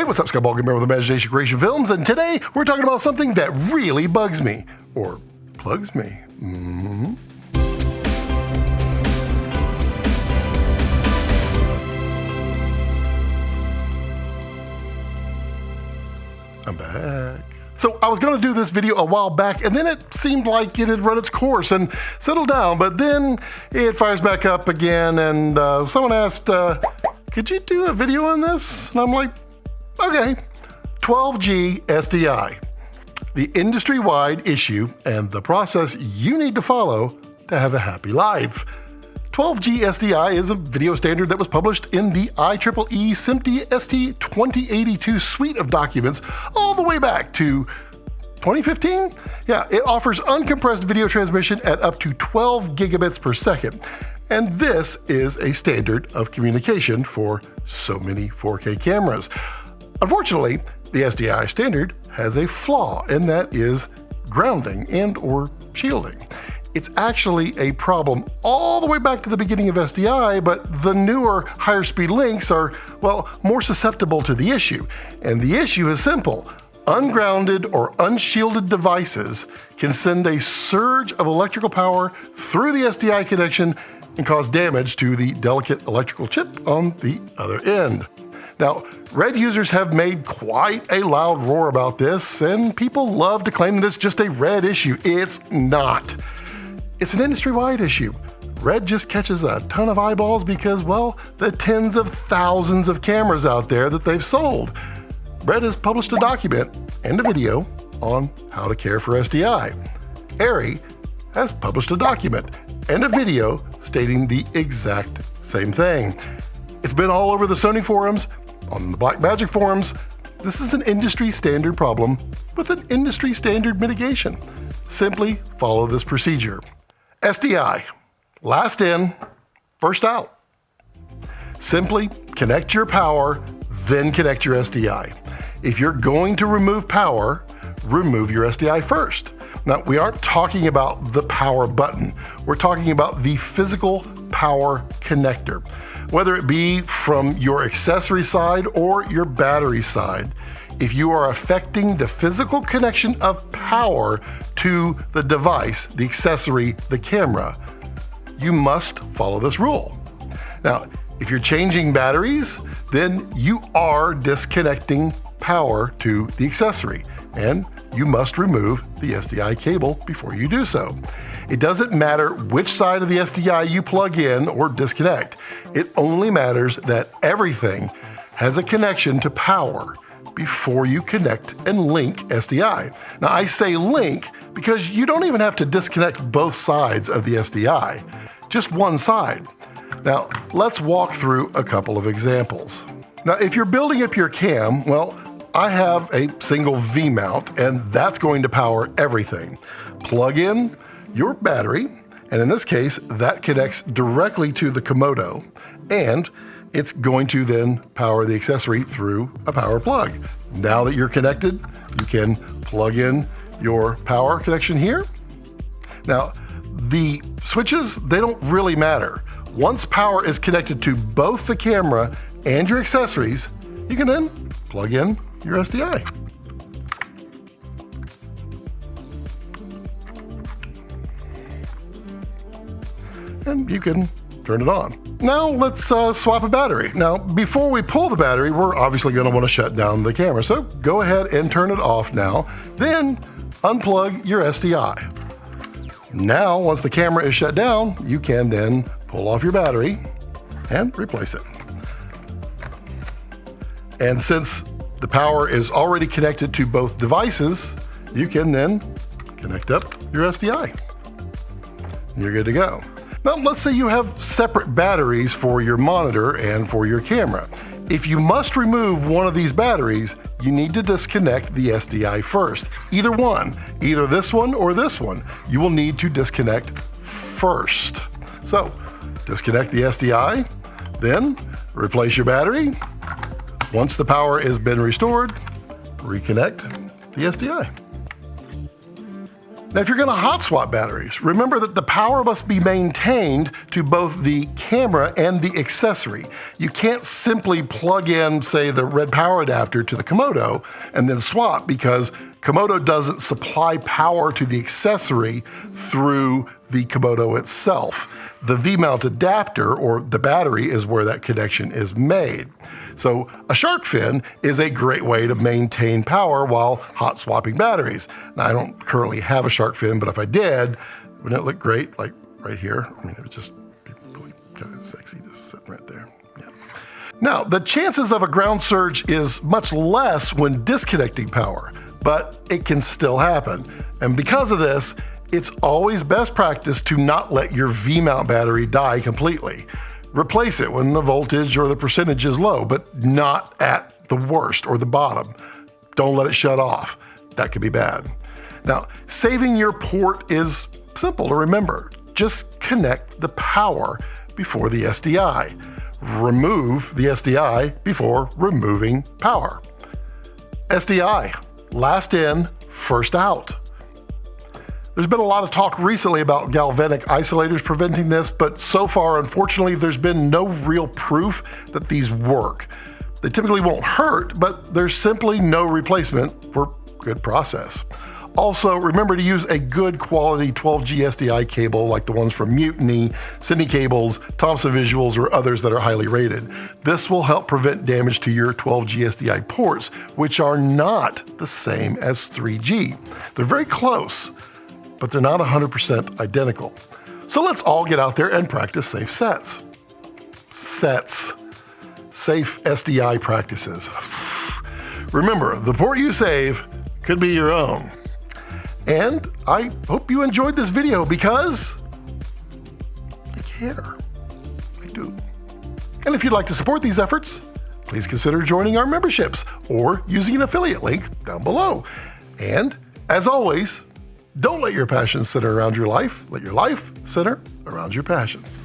Hey, what's up, Skyball Gamer with Imagination Creation Films, and today we're talking about something that really bugs me, or plugs me. I'm back. So I was going to do this video a while back, and then it seemed like it had run its course and settled down, but then it fires back up again, and someone asked, could you do a video on this? And I'm like, okay. 12G SDI, the industry-wide issue and the process you need to follow to have a happy life. 12G SDI is a video standard that was published in the IEEE SMPTE ST 2082 suite of documents all the way back to 2015? Yeah, it offers uncompressed video transmission at up to 12 gigabits per second. And this is a standard of communication for so many 4K cameras. Unfortunately, the SDI standard has a flaw, and that is grounding and or shielding. It's actually a problem all the way back to the beginning of SDI, but the newer higher speed links are, well, more susceptible to the issue. And the issue is simple. Ungrounded or unshielded devices can send a surge of electrical power through the SDI connection and cause damage to the delicate electrical chip on the other end. Now, Red users have made quite a loud roar about this, and people love to claim that it's just a Red issue. It's not. It's an industry-wide issue. Red just catches a ton of eyeballs because, well, the tens of thousands of cameras out there that they've sold. Red has published a document and a video on how to care for SDI. Arri has published a document and a video stating the exact same thing. It's been all over the Sony forums, on the Blackmagic forums. This is an industry standard problem with an industry standard mitigation. Simply follow this procedure. SDI, last in, first out. Simply connect your power, then connect your SDI. If you're going to remove power, remove your SDI first. Now, we aren't talking about the power button. We're talking about the physical power connector. Whether it be from your accessory side or your battery side, if you are affecting the physical connection of power to the device, the accessory, the camera, you must follow this rule. Now, if you're changing batteries, then you are disconnecting power to the accessory, and you must remove the SDI cable before you do so. It doesn't matter which side of the SDI you plug in or disconnect. It only matters that everything has a connection to power before you connect and link SDI. Now, I say link because you don't even have to disconnect both sides of the SDI, just one side. Now, let's walk through a couple of examples. Now, if you're building up your cam, well, I have a single V mount, and that's going to power everything. Plug in your battery, and in this case, that connects directly to the Komodo, and it's going to then power the accessory through a power plug. Now that you're connected, you can plug in your power connection here. Now, the switches, they don't really matter. Once power is connected to both the camera and your accessories, you can then plug in your SDI. And you can turn it on. Now let's swap a battery. Now, before we pull the battery, we're obviously going to want to shut down the camera. So go ahead and turn it off now. Then unplug your SDI. Now, once the camera is shut down, you can then pull off your battery and replace it. And since the power is already connected to both devices, you can then connect up your SDI. You're good to go. Now, let's say you have separate batteries for your monitor and for your camera. If you must remove one of these batteries, you need to disconnect the SDI first. Either one, either this one or this one, you will need to disconnect first. So, disconnect the SDI, then replace your battery. Once the power has been restored, reconnect the SDI. Now, if you're gonna hot swap batteries, remember that the power must be maintained to both the camera and the accessory. You can't simply plug in, say, the red power adapter to the Komodo and then swap, because Komodo doesn't supply power to the accessory through the Komodo itself. The V-mount adapter, or the battery, is where that connection is made. So a shark fin is a great way to maintain power while hot swapping batteries. Now, I don't currently have a shark fin, but if I did, wouldn't it look great, like right here? I mean, it would just be really kind of sexy just sitting right there. Yeah. Now, the chances of a ground surge is much less when disconnecting power, but it can still happen. And because of this, it's always best practice to not let your V-mount battery die completely. Replace it when the voltage or the percentage is low, but not at the worst or the bottom. Don't let it shut off. That could be bad. Now, saving your port is simple to remember. Just connect the power before the SDI. Remove the SDI before removing power. SDI, last in, first out. There's been a lot of talk recently about galvanic isolators preventing this, but so far, unfortunately, there's been no real proof that these work. They typically won't hurt, but there's simply no replacement for good process. Also, remember to use a good quality 12G SDI cable like the ones from Mutiny, Cine Cables, Thomson Visuals, or others that are highly rated. This will help prevent damage to your 12G SDI ports, which are not the same as 3G. They're very close, but they're not 100% identical. So let's all get out there and practice safe sets. Safe SDI practices. Remember, the port you save could be your own. And I hope you enjoyed this video because I care. I do. And if you'd like to support these efforts, please consider joining our memberships or using an affiliate link down below. And as always, don't let your passions center around your life. Let your life center around your passions.